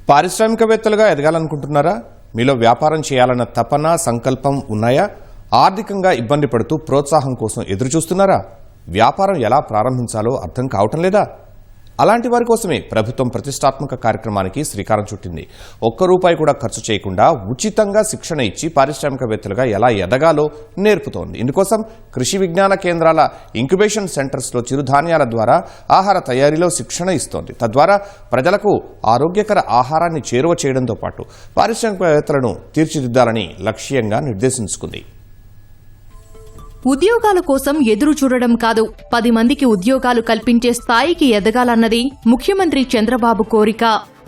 పారిశ్రామికవేత్తలుగా ఎదగాలనుకుంటున్నారా? మీలో వ్యాపారం చేయాలన్న తపన, సంకల్పం ఉన్నాయా? ఆర్థికంగా ఇబ్బంది పడుతూ ప్రోత్సాహం కోసం ఎదురు చూస్తున్నారా? వ్యాపారం ఎలా ప్రారంభించాలో అర్థం కావటం లేదా? అలాంటి వారి కోసమే ప్రభుత్వం ప్రతిష్టాత్మక కార్యక్రమానికి శ్రీకారం చుట్టింది. ₹1 కూడా ఖర్చు చేయకుండా ఉచితంగా శిక్షణ ఇచ్చి పారిశ్రామికవేత్తలుగా ఎలా ఎదగాలో నేర్పుతోంది. ఇందుకోసం కృషి విజ్ఞాన కేంద్రాల ఇంక్యుబేషన్ సెంటర్స్లో చిరుధాన్యాల ద్వారా ఆహార తయారీలో శిక్షణ ఇస్తోంది. తద్వారా ప్రజలకు ఆరోగ్యకర ఆహారాన్ని చేరువ చేయడంతో పాటు పారిశ్రామికవేత్తలను తీర్చిదిద్దాలని లక్ష్యంగా నిర్దేశించుకుంది. ఉద్యోగాల కోసం ఎదురు చూడడం కాదు, 10 మందికి ఉద్యోగాలు కల్పించే స్థాయికి ఎదగాలన్నది ముఖ్యమంత్రి చంద్రబాబు కోరిక.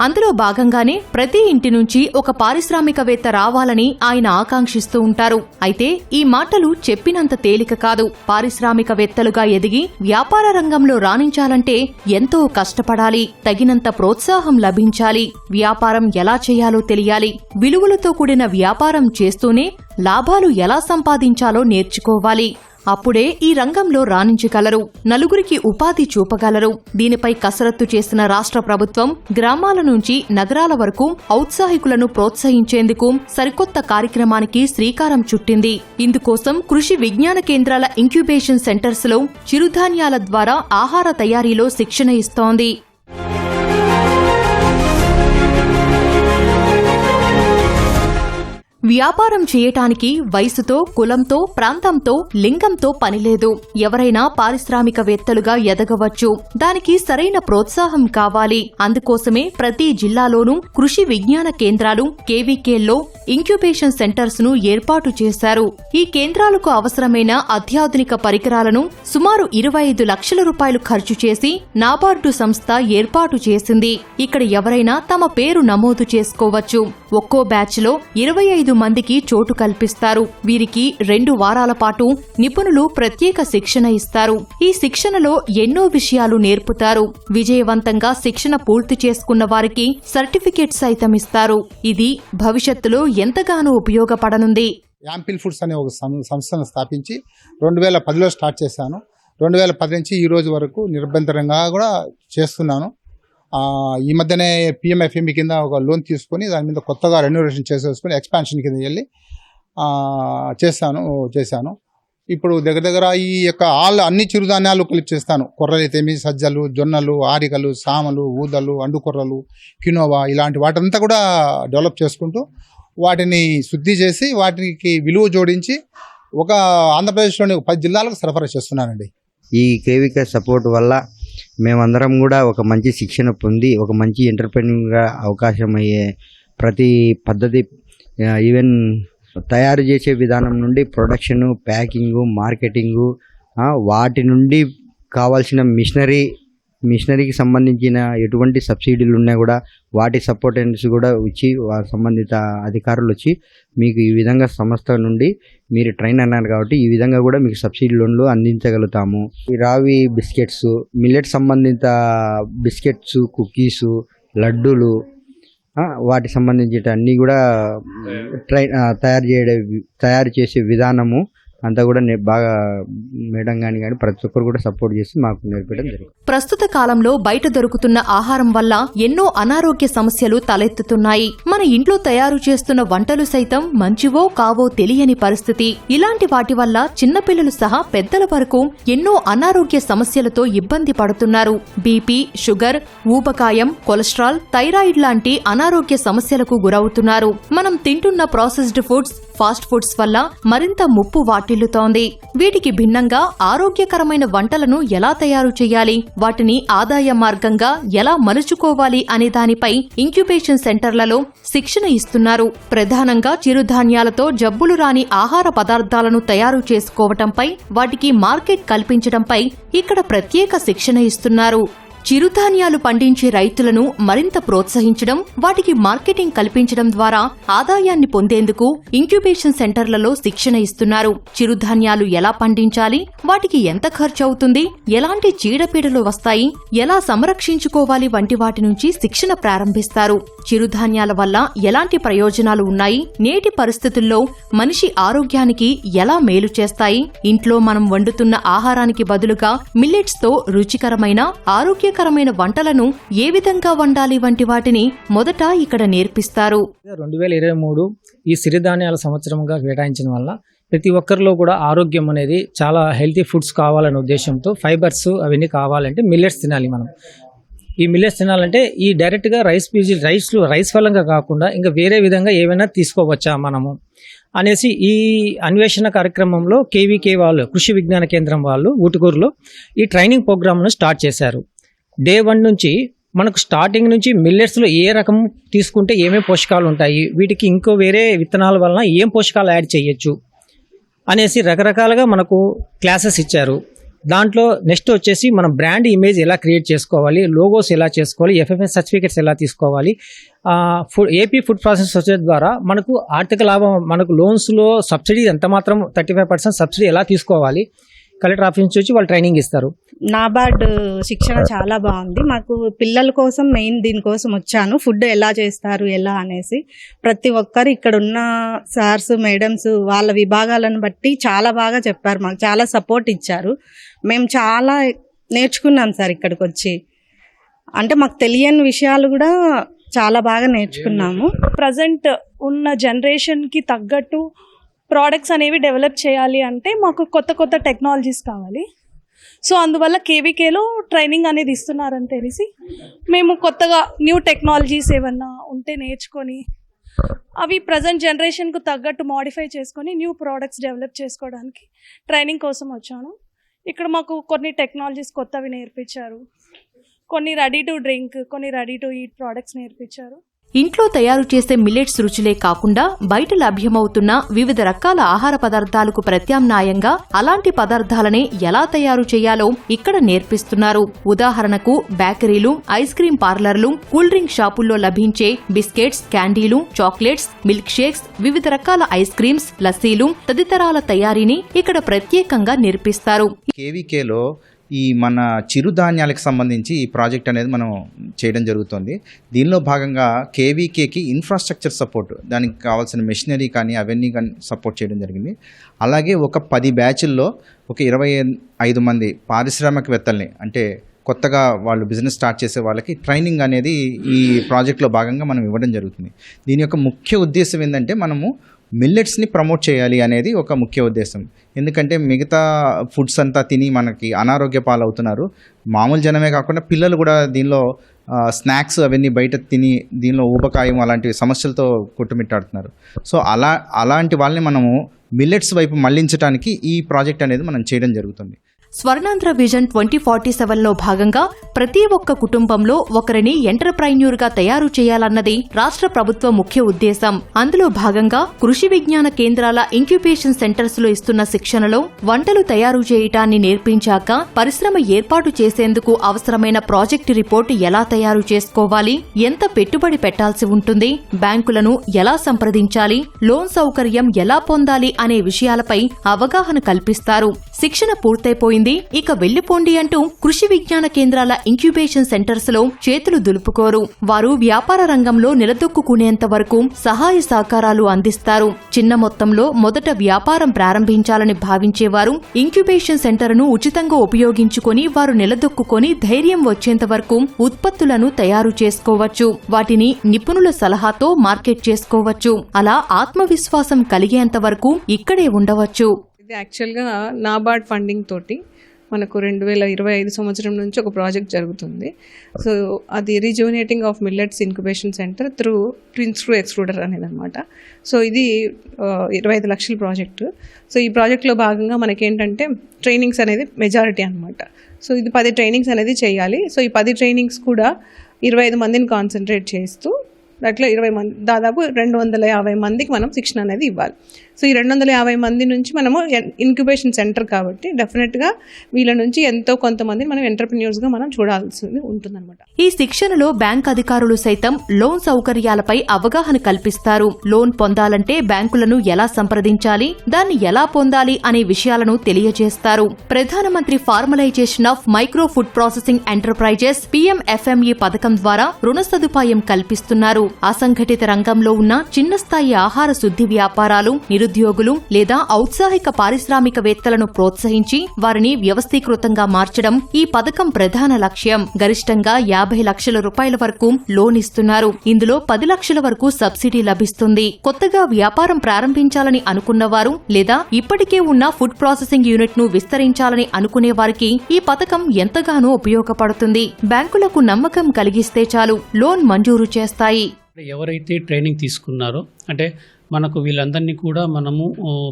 అందులో భాగంగానే ప్రతి ఇంటి నుంచి ఒక పారిశ్రామికవేత్త రావాలని ఆయన ఆకాంక్షిస్తూ ఉంటారు. అయితే ఈ మాటలు చెప్పినంత తేలిక కాదు. పారిశ్రామికవేత్తలుగా ఎదిగి వ్యాపార రంగంలో రాణించాలంటే ఎంతో కష్టపడాలి, తగినంత ప్రోత్సాహం లభించాలి, వ్యాపారం ఎలా చేయాలో తెలియాలి, విలువలతో కూడిన వ్యాపారం చేస్తూనే లాభాలు ఎలా సంపాదించాలో నేర్చుకోవాలి. అప్పుడే ఈ రంగంలో రాణించగలరు, నలుగురికి ఉపాధి చూపగలరు. దీనిపై కసరత్తు చేసిన రాష్ట్ర ప్రభుత్వం గ్రామాల నుంచి నగరాల వరకు ఔత్సాహికులను ప్రోత్సహించేందుకు సరికొత్త కార్యక్రమానికి శ్రీకారం చుట్టింది. ఇందుకోసం కృషి విజ్ఞాన కేంద్రాల ఇంక్యుబేషన్ సెంటర్స్ లో చిరుధాన్యాల ద్వారా ఆహార తయారీలో శిక్షణ ఇస్తోంది. వ్యాపారం చేయటానికి వయసుతో, కులంతో, ప్రాంతంతో, లింగంతో పనిలేదు. ఎవరైనా పారిశ్రామికవేత్తలుగా ఎదగవచ్చు. దానికి సరైన ప్రోత్సాహం కావాలి. అందుకోసమే ప్రతి జిల్లాలోనూ కృషి విజ్ఞాన కేంద్రాలు, కేవీకేల్లో ఇంక్యుబేషన్ సెంటర్స్ ను ఏర్పాటు చేశారు. ఈ కేంద్రాలకు అవసరమైన అత్యాధునిక పరికరాలను సుమారు ₹25 లక్షల ఖర్చు చేసి నాబార్డు సంస్థ ఏర్పాటు చేసింది. ఇక్కడ ఎవరైనా తమ పేరు నమోదు చేసుకోవచ్చు. ఒక్కో బ్యాచ్ లో 25 మందికి చోటు కల్పిస్తారు. వీరికి 2 వారాల పాటు నిపుణులు ప్రత్యేక శిక్షణ ఇస్తారు. ఈ శిక్షణలో ఎన్నో విషయాలు నేర్పుతారు. విజయవంతంగా శిక్షణ పూర్తి చేసుకున్న వారికి సర్టిఫికేట్ సైతం ఇస్తారు. ఇది భవిష్యత్తులో ఎంతగానో ఉపయోగపడనుంది. యాంపిల్ ఫుడ్స్ అనే ఒక సంస్థను స్థాపించి 2010లో స్టార్ట్ చేశాను. 2010 నుంచి ఈ రోజు వరకు నిరభ్యంతరంగా కూడా చేస్తున్నాను. ఈ మధ్యనే PMFME కింద ఒక లోన్ తీసుకొని దాని మీద కొత్తగా రెన్యువేషన్ చేసేసుకొని ఎక్స్పాన్షన్ కింద వెళ్ళి చేశాను. ఇప్పుడు దగ్గర ఈ యొక్క అన్ని చిరుధాన్యాలు కలిపి చేస్తాను. కొర్రలైతేమి, సజ్జలు, జొన్నలు, ఆరికలు, సామలు, ఊదలు, అండుకొర్రలు, కినోవా, ఇలాంటి వాటంతా కూడా డెవలప్ చేసుకుంటూ వాటిని శుద్ధి చేసి వాటికి విలువ జోడించి ఒక ఆంధ్రప్రదేశ్లోని 10 జిల్లాలకు సరఫరా చేస్తున్నానండి. ఈ కేవీకే సపోర్ట్ వల్ల మేమందరం కూడా ఒక మంచి శిక్షణ పొంది ఒక మంచి ఎంటర్‌ప్రెన్యూర్‌గా అవకాశం అయ్యే ప్రతి పద్ధతి, ఈవెన్ తయారు చేసే విధానం నుండి ప్రొడక్షను, ప్యాకింగు, మార్కెటింగు, వాటి నుండి కావాల్సిన మిషనరీకి సంబంధించిన ఎటువంటి సబ్సిడీలు ఉన్నా కూడా వాటి సపోర్టెన్స్ కూడా ఇచ్చి సంబంధిత అధికారులు వచ్చి మీకు ఈ విధంగా సంస్థ నుండి మీరు ట్రైన్ అన్నారు కాబట్టి ఈ విధంగా కూడా మీకు సబ్సిడీ లోన్లు అందించగలుగుతాము. ఈ రావి బిస్కెట్స్, మిల్లెట్ సంబంధిత బిస్కెట్స్, కుకీసు, లడ్డూలు, వాటి సంబంధించిన అన్నీ కూడా తయారు చేసే విధానము అంతా కూడా బాగా మేడం కానీ ప్రతి ఒక్కరు కూడా సపోర్ట్ చేసి మాకు నేర్పడం జరిగింది. ప్రస్తుత కాలంలో బయట దొరుకుతున్న ఆహారం వల్ల ఎన్నో అనారోగ్య సమస్యలు తలెత్తుతున్నాయి. మన ఇంట్లో తయారు చేస్తున్న వంటలు సైతం మంచివో కావో తెలియని పరిస్థితి. ఇలాంటి వాటి వల్ల చిన్నపిల్లలు సహా పెద్దల వరకు ఎన్నో అనారోగ్య సమస్యలతో ఇబ్బంది పడుతున్నారు. బీపీ, షుగర్, ఊబకాయం, కొలెస్ట్రాల్, థైరాయిడ్ లాంటి అనారోగ్య సమస్యలకు గురవుతున్నారు. మనం తింటున్న ప్రాసెస్డ్ ఫుడ్స్, ఫాస్ట్ ఫుడ్స్ వల్ల మరింత ముప్పు వాటిల్లుతోంది. వీటికి భిన్నంగా ఆరోగ్యకరమైన వంటలను ఎలా తయారు చేయాలి, వాటిని ఆదాయ మార్గంగా ఎలా మలుచుకోవాలి అనే దానిపై ఇంక్యుబేషన్ సెంటర్లలో శిక్షణ ఇస్తున్నారు. ప్రధానంగా చిరుధాన్యాలతో జబ్బులు రాని ఆహార పదార్థాలను తయారు చేసుకోవటంపై, వాటికి మార్కెట్ కల్పించడంపై ఇక్కడ ప్రత్యేక శిక్షణ ఇస్తున్నారు. చిరుధాన్యాలు పండించే రైతులను మరింత ప్రోత్సహించడం, వాటికి మార్కెటింగ్ కల్పించడం ద్వారా ఆదాయాన్ని పొందేందుకు ఇంక్యుబేషన్ సెంటర్లలో శిక్షణ ఇస్తున్నారు. చిరుధాన్యాలు ఎలా పండించాలి, వాటికి ఎంత ఖర్చు అవుతుంది, ఎలాంటి చీడపీడలు వస్తాయి, ఎలా సంరక్షించుకోవాలి వంటి వాటి నుంచి శిక్షణ ప్రారంభిస్తారు. చిరుధాన్యాల వల్ల ఎలాంటి ప్రయోజనాలు ఉన్నాయి, నేటి పరిస్థితుల్లో మనిషి ఆరోగ్యానికి ఎలా మేలు చేస్తాయి, ఇంట్లో మనం వండుతున్న ఆహారానికి బదులుగా మిల్లెట్స్ తో రుచికరమైన ఆరోగ్య రుచికరమైన వంటలను ఏ విధంగా వండాలి వంటి వాటిని మొదట ఇక్కడ నేర్పిస్తారు. 2023 ఈ సిరిధాన్యాల సంవత్సరంగా కేటాయించడం వల్ల ప్రతి ఒక్కరిలో కూడా ఆరోగ్యం అనేది చాలా హెల్తీ ఫుడ్స్ కావాలనే ఉద్దేశంతో ఫైబర్స్ అవన్నీ కావాలంటే మిల్లెట్స్ తినాలి. మనం ఈ మిల్లెట్స్ తినాలంటే ఈ డైరెక్ట్గా రైస్ ఫలంగా కాకుండా ఇంకా వేరే విధంగా ఏమైనా తీసుకోవచ్చా మనము అనేసి ఈ అన్వేషణ కార్యక్రమంలో కేవీకే వాళ్ళు కృషి విజ్ఞాన కేంద్రం వాళ్ళు ఊటుకూరులో ఈ ట్రైనింగ్ ప్రోగ్రామ్ను స్టార్ట్ చేశారు. Day 1 నుంచి మనకు స్టార్టింగ్ నుంచి మిల్లెట్స్లో ఏ రకం తీసుకుంటే ఏమేమి పోషకాలు ఉంటాయి, వీటికి ఇంకో వేరే విత్తనాల వలన ఏం పోషకాలు యాడ్ చేయొచ్చు అనేసి రకరకాలుగా మనకు క్లాసెస్ ఇచ్చారు. దాంట్లో నెక్స్ట్ వచ్చేసి మనం బ్రాండ్ ఇమేజ్ ఎలా క్రియేట్ చేసుకోవాలి, లోగోస్ ఎలా చేసుకోవాలి, FFS సర్టిఫికేట్స్ ఎలా తీసుకోవాలి, ఏపీ ఫుడ్ ప్రాసెస్ సొసైటీ ద్వారా మనకు ఆర్థిక లాభం, మనకు లోన్స్లో సబ్సిడీ ఎంత మాత్రం 35% సబ్సిడీ ఎలా తీసుకోవాలి, కలెక్టర్ ఆఫీస్ నుంచి వచ్చి వాళ్ళు ట్రైనింగ్ ఇస్తారు. నాబార్డ్ శిక్షణ చాలా బాగుంది. మాకు పిల్లల కోసం మెయిన్ దీనికోసం వచ్చాను. ఫుడ్ ఎలా చేస్తారు ఎలా అనేసి ప్రతి ఒక్కరు ఇక్కడ ఉన్న సార్స్ మేడమ్స్ వాళ్ళ విభాగాలను బట్టి చాలా బాగా చెప్పారు. మాకు చాలా సపోర్ట్ ఇచ్చారు. మేము చాలా నేర్చుకున్నాం సార్ ఇక్కడికి వచ్చి. అంటే మాకు తెలియని విషయాలు కూడా చాలా బాగా నేర్చుకున్నాము. ప్రజెంట్ ఉన్న జనరేషన్కి తగ్గట్టు ప్రోడక్ట్స్ అనేవి డెవలప్ చేయాలి అంటే మాకు కొత్త కొత్త టెక్నాలజీస్ కావాలి. సో అందువల్ల కేవీకేలో ట్రైనింగ్ అనేది ఇస్తున్నారని తెలిసి మేము కొత్తగా న్యూ టెక్నాలజీస్ ఏమన్నా ఉంటే నేర్చుకొని అవి ప్రజెంట్ జనరేషన్కు తగ్గట్టు మోడిఫై చేసుకొని న్యూ ప్రోడక్ట్స్ డెవలప్ చేసుకోవడానికి ట్రైనింగ్ కోసం వచ్చాను. ఇక్కడ మాకు కొన్ని టెక్నాలజీస్ కొత్తవి నేర్పించారు, కొన్ని రెడీ టు డ్రింక్, కొన్ని రెడీ టు ఈట్ ప్రోడక్ట్స్ నేర్పించారు. ఇంట్లో తయారు చేసే మిల్లెట్స్ రుచులే కాకుండా బయట లభ్యమవుతున్న వివిధ రకాల ఆహార పదార్థాలకు ప్రత్యామ్నాయంగా అలాంటి పదార్థాలనే ఎలా తయారు చేయాలో ఇక్కడ నేర్పిస్తున్నారు. ఉదాహరణకు బేకరీలు, ఐస్ క్రీం పార్లర్లు, కూల్ డ్రింక్ షాపుల్లో లభించే బిస్కెట్స్, క్యాండీలు, చాక్లెట్స్, మిల్క్ షేక్స్, వివిధ రకాల ఐస్ క్రీమ్స్, లస్సీలు తదితరాల తయారీని ఇక్కడ ప్రత్యేకంగా నేర్పిస్తారు. కేవీకేలో ఈ మన చిరుధాన్యాలకు సంబంధించి ఈ ప్రాజెక్ట్ అనేది మనం చేయడం జరుగుతుంది. దీనిలో భాగంగా కేవీకేకి ఇన్ఫ్రాస్ట్రక్చర్ సపోర్ట్, దానికి కావాల్సిన మెషినరీ కానీ అవన్నీ కానీ సపోర్ట్ చేయడం జరిగింది. అలాగే ఒక 10 బ్యాచ్ల్లో ఒక 25 మంది పారిశ్రామికవేత్తల్ని, అంటే కొత్తగా వాళ్ళు బిజినెస్ స్టార్ట్ చేసే వాళ్ళకి ట్రైనింగ్ అనేది ఈ ప్రాజెక్ట్లో భాగంగా మనం ఇవ్వడం జరుగుతుంది. దీని యొక్క ముఖ్య ఉద్దేశం ఏంటంటే మనము మిల్లెట్స్ని ప్రమోట్ చేయాలి అనేది ఒక ముఖ్య ఉద్దేశం. ఎందుకంటే మిగతా ఫుడ్స్ అంతా తిని మనకి అనారోగ్య పాలవుతున్నారు. మామూలు జనమే కాకుండా పిల్లలు కూడా దీనిలో స్నాక్స్ అవన్నీ బయట తిని దీనిలో ఊబకాయం అలాంటి సమస్యలతో కొట్టుమిట్టాడుతున్నారు. సో అలాంటి వాళ్ళని మనము మిల్లెట్స్ వైపు మళ్లించడానికి ఈ ప్రాజెక్ట్ అనేది మనం చేయడం జరుగుతుంది. స్వర్ణాంధ్ర విజన్ 2047లో భాగంగా ప్రతి ఒక్క కుటుంబంలో ఒకరిని ఎంటర్ప్రైన్యూర్గా తయారు చేయాలన్నది రాష్ట్ర ప్రభుత్వ ముఖ్య ఉద్దేశం. అందులో భాగంగా కృషి విజ్ఞాన కేంద్రాల ఇంక్యుబేషన్ సెంటర్స్ లో ఇస్తున్న శిక్షణలో వంటలు తయారు చేయటాన్ని నేర్పించాక పరిశ్రమ ఏర్పాటు చేసేందుకు అవసరమైన ప్రాజెక్టు రిపోర్టు ఎలా తయారు చేసుకోవాలి, ఎంత పెట్టుబడి పెట్టాల్సి ఉంటుంది, బ్యాంకులను ఎలా సంప్రదించాలి, లోన్ సౌకర్యం ఎలా పొందాలి అనే విషయాలపై అవగాహన కల్పిస్తారు. శిక్షణ పూర్తయిపోయింది, ఇక వెళ్లిపోండి అంటూ కృషి విజ్ఞాన కేంద్రాల ఇంక్యుబేషన్ సెంటర్స్ లో చేతులు దులుపుకోరు. వారు వ్యాపార రంగంలో నిలదొక్కునేంత వరకు సహాయ సహకారాలు అందిస్తారు. చిన్న మొత్తంలో మొదట వ్యాపారం ప్రారంభించాలని భావించేవారు ఇంక్యుబేషన్ సెంటర్ను ఉచితంగా ఉపయోగించుకొని వారు నిలదొక్కుని ధైర్యం వచ్చేంత వరకు ఉత్పత్తులను తయారు చేసుకోవచ్చు. వాటిని నిపుణుల సలహాతో మార్కెట్ చేసుకోవచ్చు. అలా ఆత్మవిశ్వాసం కలిగేంత వరకు ఇక్కడే ఉండవచ్చు. ఇది యాక్చువల్గా నాబార్డ్ ఫండింగ్ తోటి మనకు 2025 సంవత్సరం నుంచి ఒక ప్రాజెక్ట్ జరుగుతుంది. సో అది rejuvenating of millets incubation centre through twin screw extruder అనేది అనమాట. సో ఇది 25 లక్షల ప్రాజెక్టు. సో ఈ ప్రాజెక్ట్లో భాగంగా మనకేంటంటే ట్రైనింగ్స్ అనేది మెజారిటీ అనమాట. సో ఇది 10 ట్రైనింగ్స్ అనేది చేయాలి. సో ఈ 10 ట్రైనింగ్స్ కూడా 25 మందిని కాన్సన్ట్రేట్ చేస్తూ అట్లా 20 మంది, దాదాపు 250 మందికి మనం శిక్షణ అనేది ఇవ్వాలి. సో ఈ 250 మంది నుంచి మనము ఇంక్యుబేషన్ సెంటర్ కాబట్టి డెఫినెట్గా వీళ్ళ నుంచి ఎంతో కొంతమంది మనం ఎంటర్ప్రెన్యూర్స్గా మనం చూడాల్సి ఉంటుందన్నమాట. ఈ శిక్షణలో బ్యాంక్ అధికారులు సైతం లోన్ సౌకర్యాలపై అవగాహన కల్పిస్తారు. లోన్ పొందాలంటే బ్యాంకులను ఎలా సంప్రదించాలి, దాన్ని ఎలా పొందాలి అనే విషయాలను తెలియజేస్తారు. ప్రధానమంత్రి formalisation of micro food processing enterprises PMFME పథకం ద్వారా రుణ సదుపాయం కల్పిస్తున్నారు. అసంఘటిత రంగంలో ఉన్న చిన్న స్థాయి ఆహార శుద్ధి వ్యాపారాలు, నిరుద్యోగులు లేదా ఔత్సాహిక పారిశ్రామికవేత్తలను ప్రోత్సహించి వారిని వ్యవస్థీకృతంగా మార్చడం ఈ పథకం ప్రధాన లక్ష్యం. గరిష్టంగా 50 లక్షల రూపాయల వరకు లోన్ ఇస్తున్నారు. ఇందులో 10 లక్షల వరకు సబ్సిడీ లభిస్తుంది. కొత్తగా వ్యాపారం ప్రారంభించాలని అనుకున్నవారు లేదా ఇప్పటికే ఉన్న ఫుడ్ ప్రాసెసింగ్ యూనిట్ ను విస్తరించాలని అనుకునే వారికి ఈ పథకం ఎంతగానో ఉపయోగపడుతుంది. బ్యాంకులకు నమ్మకం కలిగిస్తే చాలు లోన్ మంజూరు చేస్తాయి. ఎవరైతే ట్రైనింగ్ తీసుకున్నారో అంటే మనకు వీళ్ళందరినీ కూడా మనము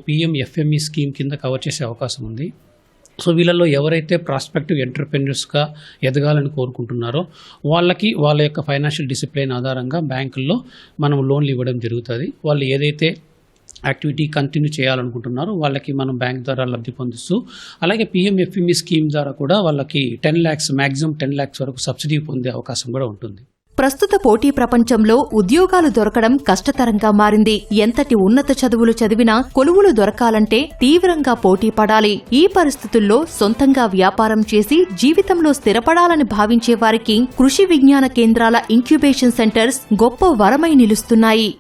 PMFME స్కీమ్ కింద కవర్ చేసే అవకాశం ఉంది. సో వీళ్ళలో ఎవరైతే ప్రాస్పెక్టివ్ ఎంటర్ప్రెన్యూర్స్గా ఎదగాలని కోరుకుంటున్నారో వాళ్ళకి వాళ్ళ యొక్క ఫైనాన్షియల్ డిసిప్లిన్ ఆధారంగా బ్యాంకుల్లో మనం లోన్లు ఇవ్వడం జరుగుతుంది. వాళ్ళు ఏదైతే యాక్టివిటీ కంటిన్యూ చేయాలనుకుంటున్నారో వాళ్ళకి మనం బ్యాంక్ ద్వారా లబ్ధి పొందిస్తూ, అలాగే PMFME స్కీమ్ ద్వారా కూడా వాళ్ళకి 10 lakhs మ్యాక్సిమం 10 lakhs వరకు సబ్సిడీ పొందే అవకాశం కూడా ఉంటుంది. ప్రస్తుత పోటీ ప్రపంచంలో ఉద్యోగాలు దొరకడం కష్టతరంగా మారింది. ఎంతటి ఉన్నత చదువులు చదివినా కొలువులు దొరకాలంటే తీవ్రంగా పోటీ పడాలి. ఈ పరిస్థితుల్లో సొంతంగా వ్యాపారం చేసి జీవితంలో స్థిరపడాలని భావించే వారికి కృషి విజ్ఞాన కేంద్రాల ఇంక్యుబేషన్ సెంటర్స్ గొప్ప వరమై నిలుస్తున్నాయి.